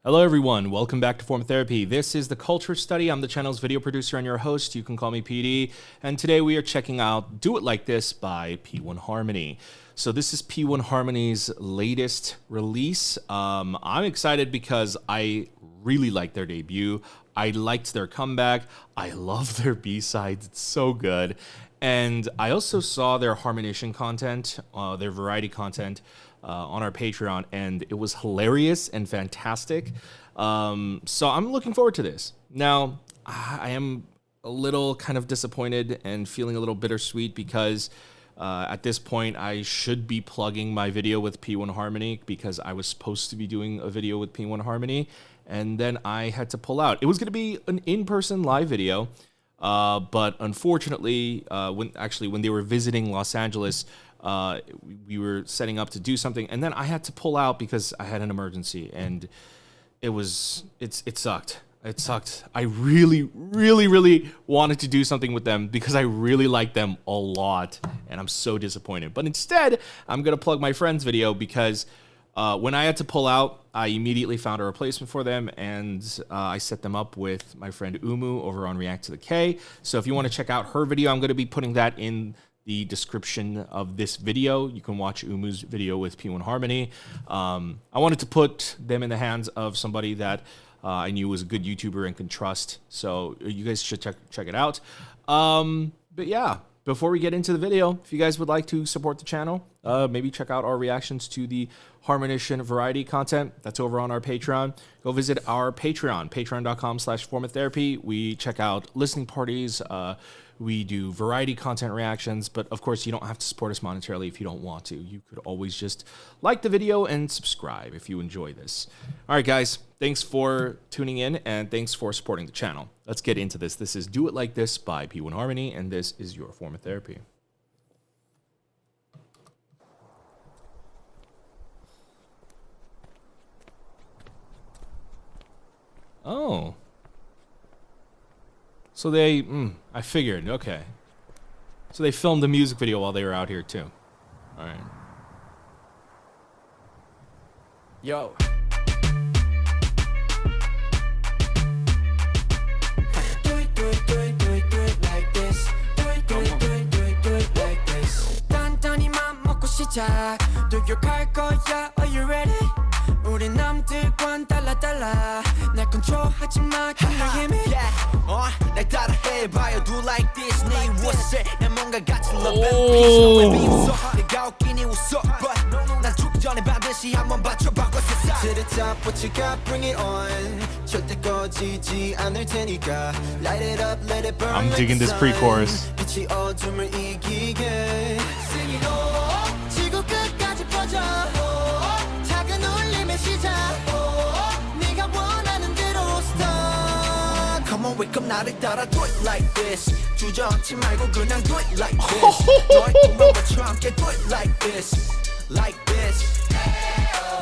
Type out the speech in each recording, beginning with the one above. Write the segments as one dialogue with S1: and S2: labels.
S1: Hello everyone, welcome back to Performative. This is the Culture Study. I'm the channel's video producer and your host. You can call me PD. And today we are checking out Do It Like This by P1Harmony. So this is P1Harmony's latest release. I'm excited because I really liked their debut. I liked their comeback. I love their B-sides. It's so good. And I also saw their Harmonician content, their variety content, on our Patreon, and it was hilarious and fantastic. So I'm looking forward to this. Now, I am a little kind of disappointed and feeling a little bittersweet because at this point I should be plugging my video with P1Harmony because I was supposed to be doing a video with P1Harmony, and then I had to pull out. It was going to be an in-person live video, but unfortunately, when they were visiting Los Angeles, we were setting up to do something, and then I had to pull out because I had an emergency, and it sucked. It sucked. I really wanted to do something with them because I really like them a lot, and I'm so disappointed. But instead, I'm gonna plug my friend's video because when I had to pull out, I immediately found a replacement for them, and I set them up with my friend Umu over on React to the K. So if you want to check out her video, I'm going to be putting that in the description of this video. You can watch Umu's video with P1Harmony. I wanted to put them in the hands of somebody that I knew was a good YouTuber and can trust. So you guys should check it out. But yeah, before we get into the video, if you guys would like to support the channel, maybe check out our reactions to the Harmonician variety content that's over on our Patreon. Go visit our Patreon, patreon.com/formatherapy. We check out listening parties. We do variety content reactions, but of course you don't have to support us monetarily if you don't want to. You could always just like the video and subscribe if you enjoy this. All right, guys, thanks for tuning in and thanks for supporting the channel. Let's get into this. This is Do It Like This by P1Harmony, and this is your form of therapy. Oh. So they, I figured, okay. So they filmed the music video while they were out here too. All right.
S2: Yo. Do it like this. Do it like this. 단단히만 먹고 시작. 도격할 거야. Are you ready? 우리 남들과는 달라. 날 컨트롤하지 마. 힘을 날 따라해 봐요. Do like this. 네 웃을 내 뭔가 같은 love and peace. 너의 비웃어 내가 웃기니 웃어 but 난 죽기 전에 반드시 한번 받쳐봐고 세상. To the top what you got bring it on. 절대 꺼지지 않을 테니까. Light it up let it burn.
S1: I'm digging this pre-chorus.
S2: 빛이 어둠을 이기게. Sing it all. 지구 끝까지 퍼져. 작은 울림의 시작. 네가 원하는 대로 start. Come on wake up 나를 따라 do it like this. 주저앉지 말고 그냥 do it like this. 너의 꿈을 외쳐 함께 do it like this. Like this.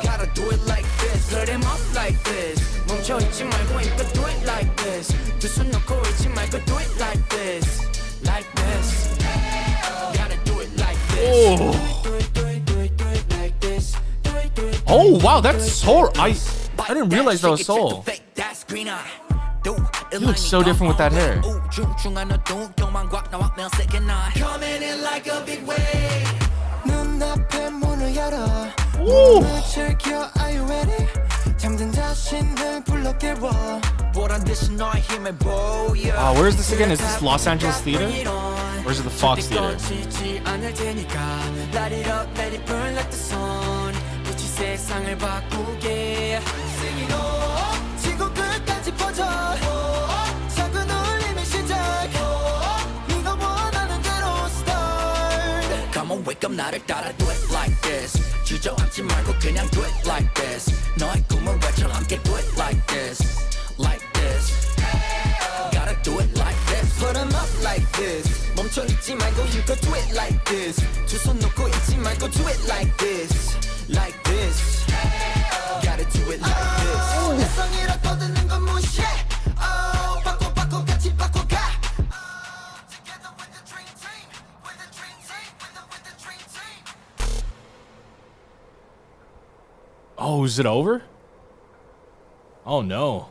S2: Gotta do it like this. Put him up like this. 멈춰있지 말고 이거 do it like this. 두 손 놓고 있지 말고 do it like this. Like this. Gotta do it like this.
S1: Oh wow, that's Soul. I didn't realize that was Soul. He looks so different with that hair.
S2: Coming in like a big wave. 눈앞에 문을 열어.
S1: Ooh.
S2: 문을 즐겨. Are you ready? 잠든 자신을 불러 깨워. 보란 듯이 너의 힘을 보여.
S1: Where's this again? Is this Los Angeles Theater? Or is it the Fox Theater?
S2: 꺼지지 않을 테니까. Light it up, let it burn like the sun. 빛이 세상을 바꾸게. Sing it all. 지구 끝까지 퍼져. 작은 울림의 시작. 네가 원하는 대로 start. Come on wake up 나를 따라 do it like this. 주저앉지 말고 그냥 do it like this. 너의 꿈을 외쳐 함께 do it like this. Like this. Gotta do it like this. Put 'em up like this. 멈춰 있지 말고 이거 do it like this. 두 손 놓고 있지 말고 do it like this. Like this. Gotta do it like this. 내성이라 떠드는 건 무시해. 바꿔 같이 바꿔가. Together with the dream team. With the dream team. With the dream team.
S1: Oh, is it over? Oh no.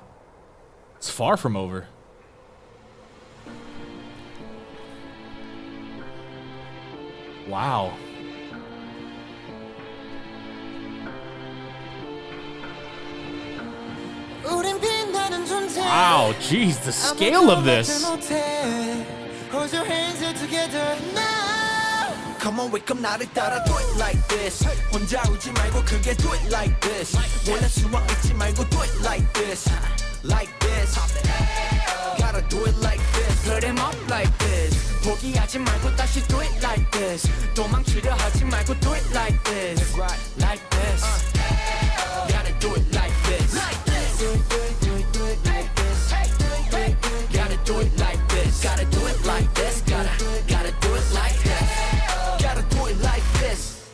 S1: It's far from over. Wow. Wow, jeez, the scale of this.
S2: Hold your hands up together now. Come on, wake up, 나를 따라 do it like this. 혼자 울지 말고 크게 do it like this. 몰래 숨어 있지 말고 do it like this. Like this. Gotta do it like this. Put him up like this. 포기하지 말고 다시 do it like this. 도망치려 하지 말고 do it like this. Like this. Gotta do it like this. Like this. Do it like this. Gotta do it like this. Gotta do it like this. Gotta do it like this. Gotta do it like this.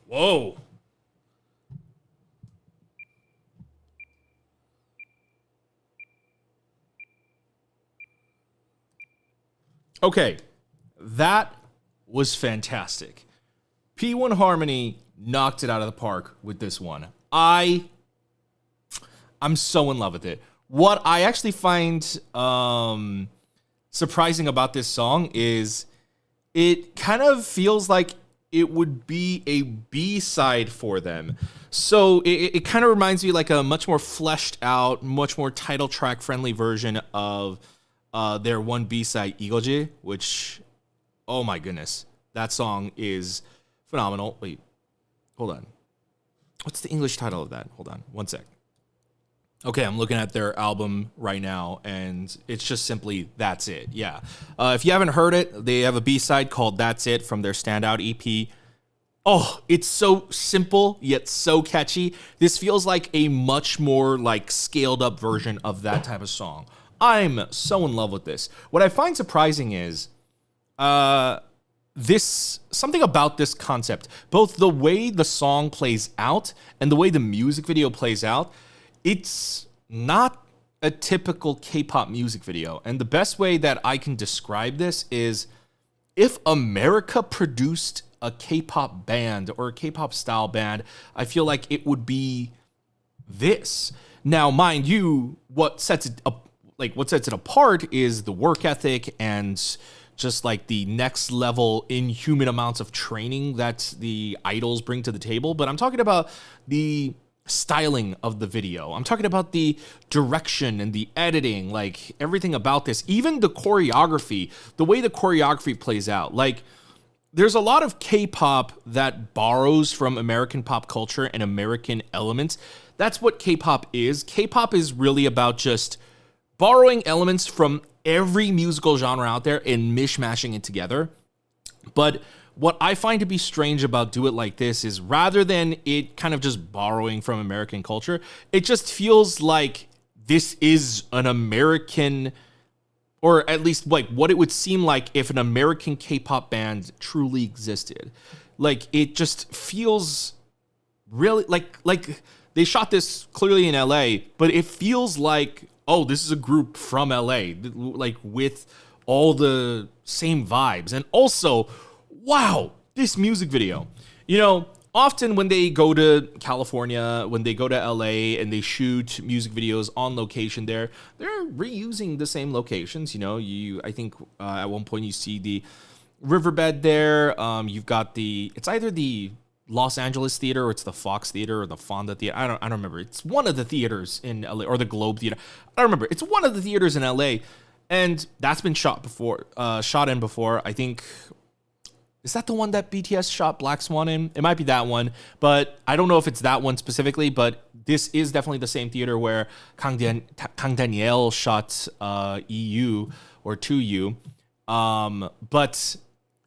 S1: Whoa. Okay, that was fantastic. P1Harmony knocked it out of the park with this one. I'm so in love with it. What I actually find surprising about this song is it kind of feels like it would be a B-side for them. So it kind of reminds me like a much more fleshed out, much more title track friendly version of their one B-side, 이거지, which, oh my goodness, that song is phenomenal. Wait, hold on. What's the English title of that? Hold on, one sec. Okay, I'm looking at their album right now, and it's just simply That's It. Yeah. If you haven't heard it, they have a B-side called That's It from their Standout EP. Oh, it's so simple, yet so catchy. This feels like a much more like scaled up version of that type of song. I'm so in love with this. What I find surprising is something about this concept, both the way the song plays out and the way the music video plays out. It's not a typical K-pop music video. And the best way that I can describe this is if America produced a K-pop band or a K-pop style band, I feel like it would be this. Now, mind you, what sets it apart is the work ethic and just like the next level inhuman amounts of training that the idols bring to the table. But I'm talking about the styling of the video. I'm talking about the direction and the editing, like everything about this, even the choreography, the way the choreography plays out. Like there's a lot of K-pop that borrows from American pop culture and American elements. That's what K-pop is. K-pop is really about just borrowing elements from every musical genre out there and mishmashing it together. But what I find to be strange about Do It Like This is rather than it kind of just borrowing from American culture, it just feels like this is an American, or at least like what it would seem like if an American K-pop band truly existed. Like it just feels really like they shot this clearly in LA, but it feels like, oh, this is a group from LA, like with all the same vibes. And also, wow, this music video. You know, often when they go to California, when they go to LA and they shoot music videos on location there, they're reusing the same locations. You know, I think at one point you see the riverbed there. You've got it's either the Los Angeles Theater or it's the Fox Theater or the Fonda Theater. I don't remember. It's one of the theaters in LA, or the Globe Theater. I don't remember. It's one of the theaters in LA, and that's been shot in before. I think, is that the one that BTS shot Black Swan in? It might be that one, but I don't know if it's that one specifically, but this is definitely the same theater where Kang Daniel shot EU or 2U. But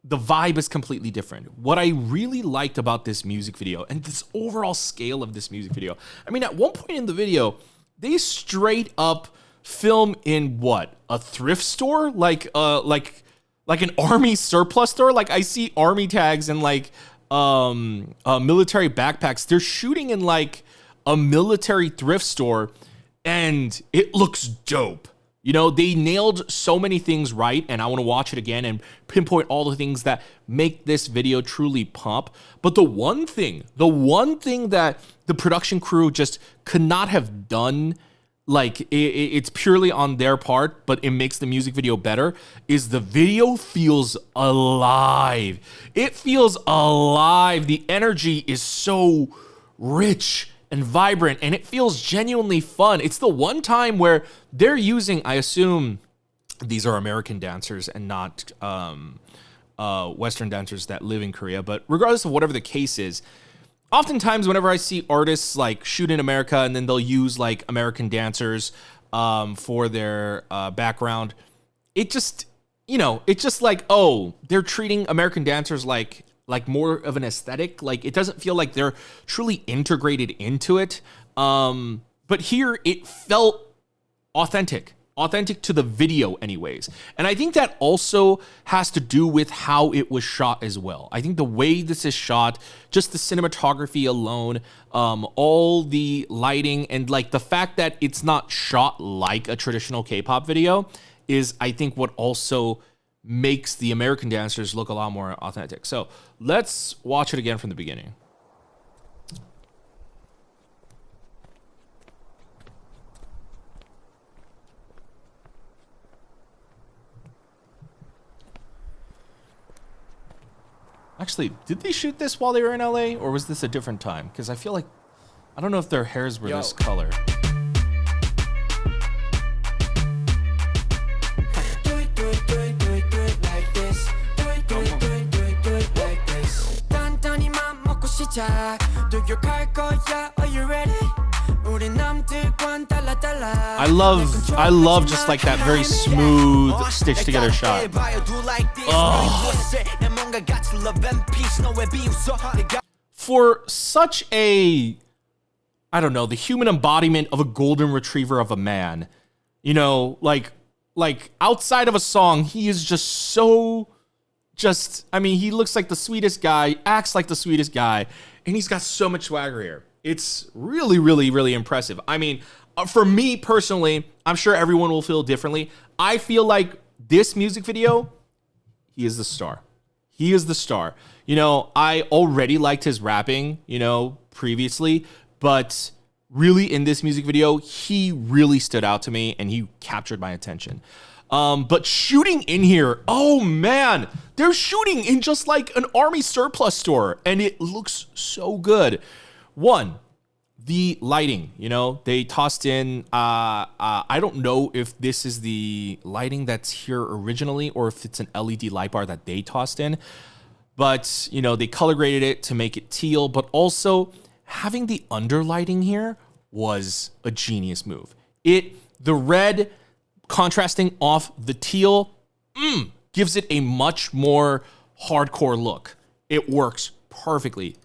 S1: the vibe is completely different. What I really liked about this music video and this overall scale of this music video, I mean, at one point in the video, they straight up film in what? A thrift store? Like an army surplus store? Like I see army tags and like military backpacks. They're shooting in like a military thrift store and it looks dope. You know, they nailed so many things right, and I want to watch it again and pinpoint all the things that make this video truly pop. But the one thing that the production crew just could not have done, like it's purely on their part, but it makes the music video better, is the video feels alive. It feels alive. The energy is so rich and vibrant, and it feels genuinely fun. It's the one time where they're using, I assume these are American dancers and not Western dancers that live in Korea, but regardless of whatever the case is, oftentimes whenever I see artists like shoot in America and then they'll use like American dancers for their background, it just, you know, it's just like, oh, they're treating American dancers like more of an aesthetic. Like it doesn't feel like they're truly integrated into it. But here it felt authentic to the video anyways. And I think that also has to do with how it was shot as well. I think the way this is shot, just the cinematography alone, all the lighting, and like the fact that it's not shot like a traditional K-pop video is, I think, what also makes the American dancers look a lot more authentic. So let's watch it again from the beginning. Actually, did they shoot this while they were in LA, or was this a different time? Because I feel like, I don't know if their hairs were this color. I love just like that very smooth stitched together shot. For such a, I don't know, the human embodiment of a golden retriever of a man, you know, like outside of a song, he is just so I mean, he looks like the sweetest guy, acts like the sweetest guy, and he's got so much swagger here. It's really, really, really impressive. I mean, for me personally, I'm sure everyone will feel differently. I feel like this music video, he is the star. He is the star. You know, I already liked his rapping, you know, previously, but really in this music video, he really stood out to me and he captured my attention. But shooting in here, oh man, they're shooting in just like an army surplus store and it looks so good. One, the lighting, you know, they tossed in, I don't know if this is the lighting that's here originally or if it's an LED light bar that they tossed in, but you know, they color graded it to make it teal, but also having the underlighting here was a genius move. The red contrasting off the teal gives it a much more hardcore look. It works perfectly.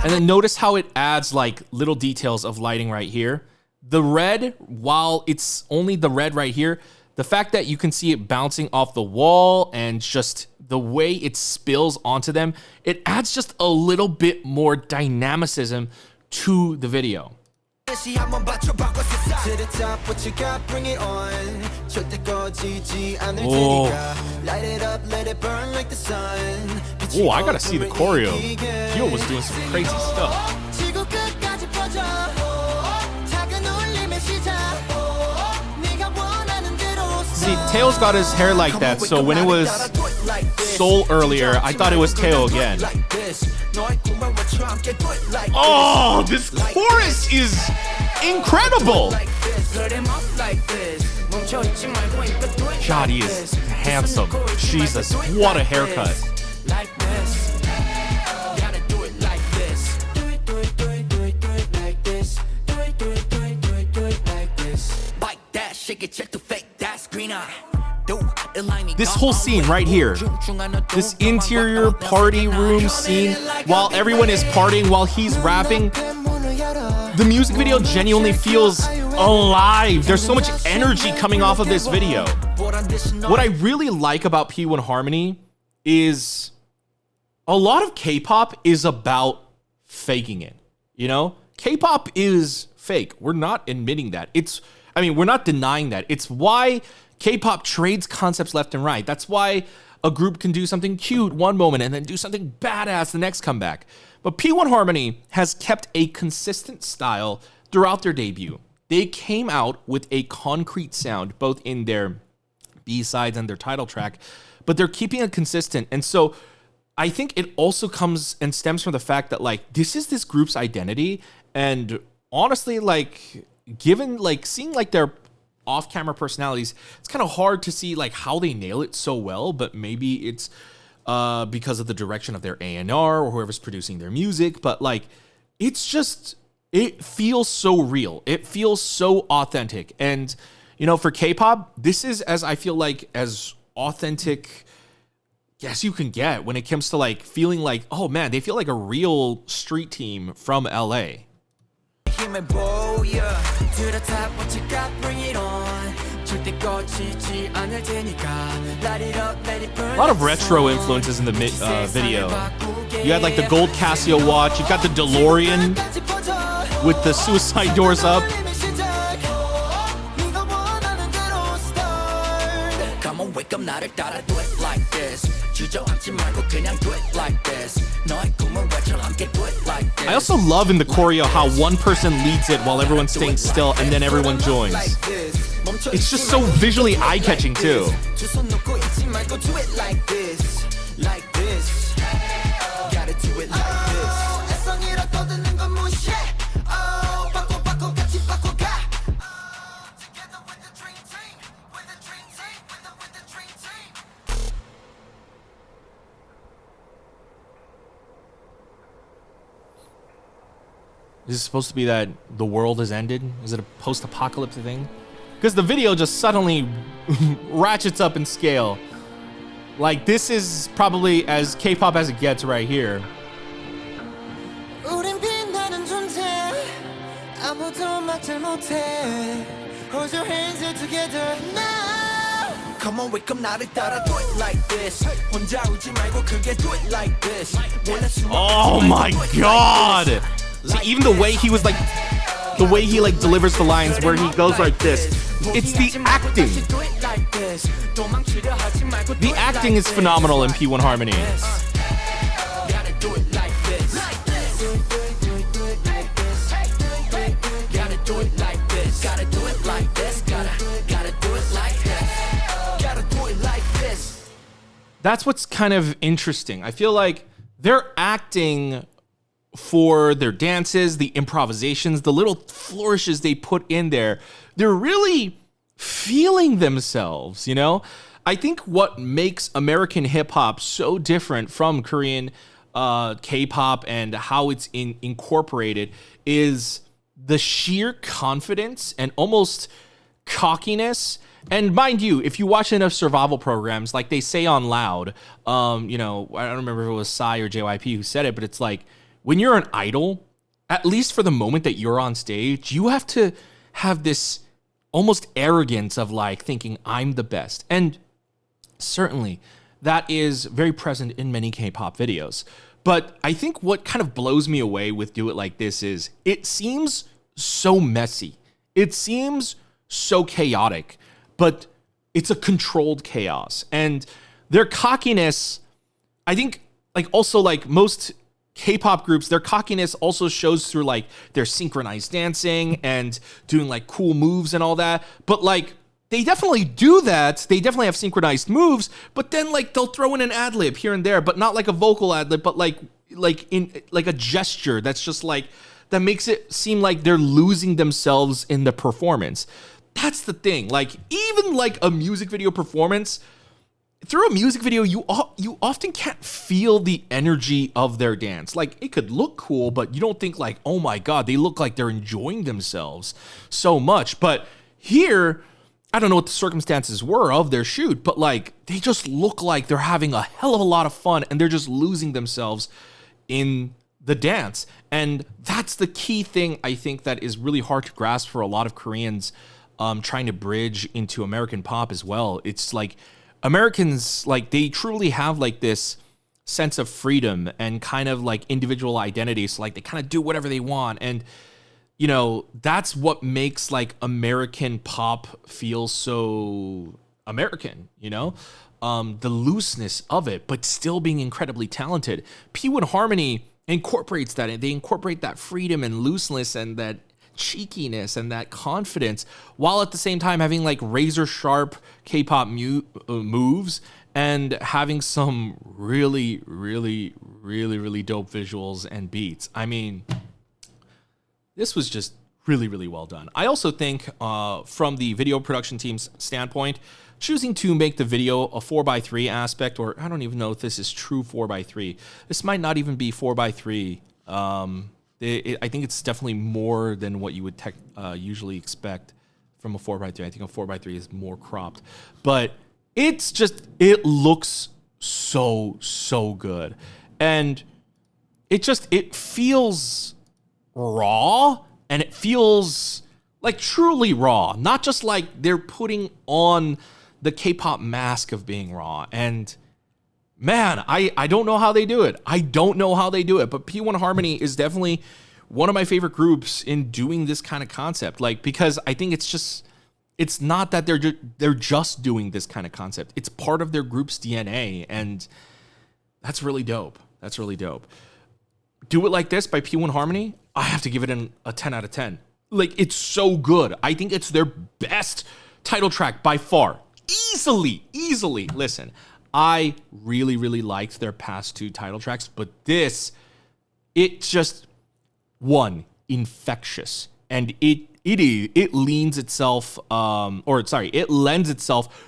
S1: And then notice how it adds like little details of lighting right here. The red, while it's only the red right here, the fact that you can see it bouncing off the wall and just the way it spills onto them, it adds just a little bit more dynamicism to the video. Oh, I gotta see the choreo. Yo was doing some crazy stuff. See, Taeo's got his hair like that, so when it was Seoul earlier, I thought it was Taeo again. Oh, this chorus is incredible! God, he is handsome. Jesus, what a haircut. This whole scene right here, this interior party room scene, while everyone is partying, while he's rapping, the music video genuinely feels alive. There's so much energy coming off of this video. What I really like about P1Harmony is a lot of K-pop is about faking it, you know? K-pop is fake. We're not admitting that. We're not denying that. It's why K-pop trades concepts left and right. That's why a group can do something cute one moment and then do something badass the next comeback. But P1Harmony has kept a consistent style throughout their debut. They came out with a concrete sound, both in their B-sides and their title track, but they're keeping it consistent. And so I think it also comes and stems from the fact that, like, this is this group's identity. And honestly, like, given, like, seeing, like, their off-camera personalities, it's kind of hard to see, like, how they nail it so well, but maybe it's because of the direction of their A&R or whoever's producing their music. But, like, it's just, it feels so real. It feels so authentic. And, you know, for K-pop, this is, as I feel like, as authentic as you can get when it comes to, like, feeling like, oh man, they feel like a real street team from LA. A lot of retro influences in the video. You had, like, the gold Casio watch. You got the DeLorean with the suicide doors up. I also love in the choreo how one person leads it while everyone's staying still and then everyone joins. It's just so visually eye-catching too. Is it supposed to be that the world has ended? Is it a post-apocalyptic thing? Because the video just suddenly ratchets up in scale. Like, this is probably as K-pop as it gets right here.
S2: Come on, wake up, 나를 따라 do it like this. 혼자 울지 말고 크게 do it like this.
S1: Oh my god! See, even the way he was like, the way he like delivers the lines where he goes like this, it's the acting. The acting is phenomenal in P1Harmony. That's what's kind of interesting. I feel like they're acting for their dances, the improvisations, the little flourishes they put in there. They're really feeling themselves, you know? I think what makes American hip-hop so different from Korean K-pop and how it's incorporated is the sheer confidence and almost cockiness. And mind you, if you watch enough survival programs, like they say on Loud, you know, I don't remember if it was Psy or JYP who said it, but it's like, when you're an idol, at least for the moment that you're on stage, you have to have this almost arrogance of like thinking I'm the best. And certainly that is very present in many K-pop videos. But I think what kind of blows me away with Do It Like This is it seems so messy. It seems so chaotic, but it's a controlled chaos. And their cockiness, I think, like also like most K-pop groups, their cockiness also shows through like their synchronized dancing and doing like cool moves and all that. But like they definitely do that. They definitely have synchronized moves, but then like they'll throw in an ad lib here and there, but not like a vocal ad lib, but like in like a gesture that's just like that makes it seem like they're losing themselves in the performance. That's the thing. Like even like a music video performance, through a music video, you often can't feel the energy of their dance. Like, it could look cool, but you don't think like, oh my God, they look like they're enjoying themselves so much. But here, I don't know what the circumstances were of their shoot, but like, they just look like they're having a hell of a lot of fun and they're just losing themselves in the dance. And that's the key thing I think that is really hard to grasp for a lot of Koreans trying to bridge into American pop as well. It's like, Americans, like, they truly have like this sense of freedom and kind of like individual identity. So like they kind of do whatever they want. And you know, that's what makes like American pop feel so American, you know? The looseness of it, but still being incredibly talented. P1Harmony incorporates that, and they incorporate that freedom and looseness and that cheekiness and that confidence, while at the same time having like razor sharp K-pop moves and having some really dope visuals and beats. I mean, this was just really well done. I also think from the video production team's standpoint, choosing to make the video a 4:3 aspect, or I don't even know if this is true 4:3. This might not even be 4:3. I think it's definitely more than what you would usually expect from a 4:3. I think a 4:3 is more cropped, but it's just, it looks so good, and it feels raw, and it feels like truly raw, not just like they're putting on the K-pop mask of being raw. And man, I don't know how they do it. I don't know how they do it, but P1Harmony is definitely one of my favorite groups in doing this kind of concept. Like, because I think it's not that they're just doing this kind of concept. It's part of their group's DNA, and that's really dope. That's really dope. Do It Like This by P1Harmony, I have to give it a 10 out of 10. Like, it's so good. I think it's their best title track by far. Easily. Listen, I really liked their past two title tracks, but this, it just, one, infectious, and it lends itself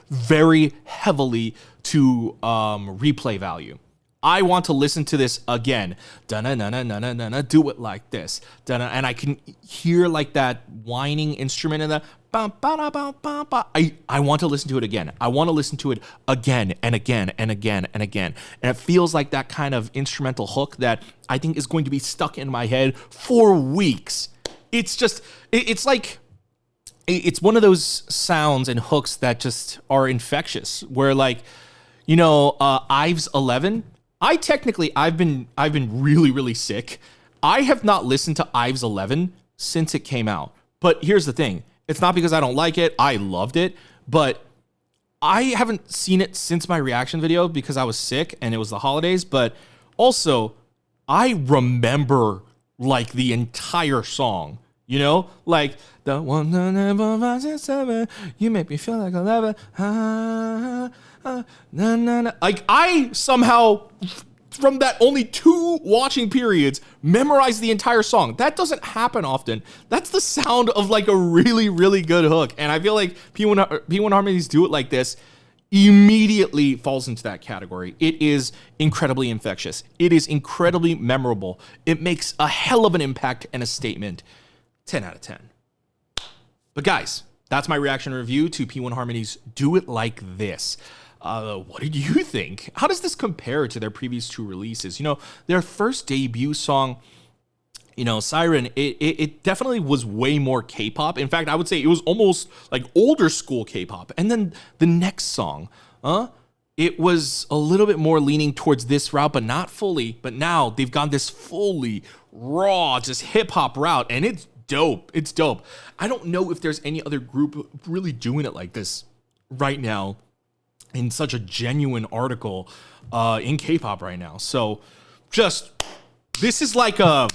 S1: very heavily to replay value. I want to listen to this again. Da-na-na-na-na-na-na, do it like this. Da-na, and I can hear like that whining instrument in the ba-ba-da-ba-ba-ba. I want to listen to it again. I want to listen to it again and again and again and again. And it feels like that kind of instrumental hook that I think is going to be stuck in my head for weeks. It's just, it's like, it's one of those sounds and hooks that just are infectious, where like, you know, Ives 11, I've been really sick. I have not listened to Ives 11 since it came out. But here's the thing. It's not because I don't like it. I loved it, but I haven't seen it since my reaction video because I was sick and it was the holidays. But also, I remember like the entire song, you know, like the 1, 2, 3, 4, 5, 6, 7, you make me feel like 11. Like, I somehow, from that only 2 watching periods, memorized the entire song. That doesn't happen often. That's the sound of like a really good hook. And I feel like P1Harmony's Do It Like This immediately falls into that category. It is incredibly infectious. It is incredibly memorable. It makes a hell of an impact and a statement. 10 out of 10. But guys, that's my reaction review to P1Harmony's Do It Like This. What did you think? How does this compare to their previous 2 releases? You know, their first debut song, you know, Siren, it definitely was way more K-pop. In fact, I would say it was almost like older school K-pop. And then the next song, it was a little bit more leaning towards this route, but not fully. But now they've gone this fully raw, just hip-hop route, and it's dope. It's dope. I don't know if there's any other group really doing it like this right now in such a genuine article in K-pop right now. So just, this is like a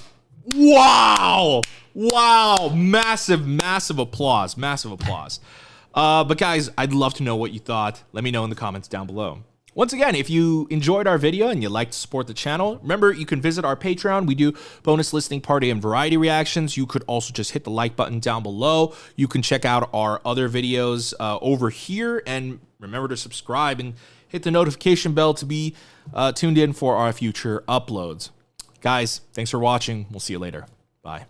S1: wow, massive applause. But guys, I'd love to know what you thought. Let me know in the comments down below. Once again, if you enjoyed our video and you'd like to support the channel, remember, you can visit our Patreon. We do bonus listening party and variety reactions. You could also just hit the like button down below. You can check out our other videos over here, and remember to subscribe and hit the notification bell to be tuned in for our future uploads. Guys, thanks for watching. We'll see you later. Bye.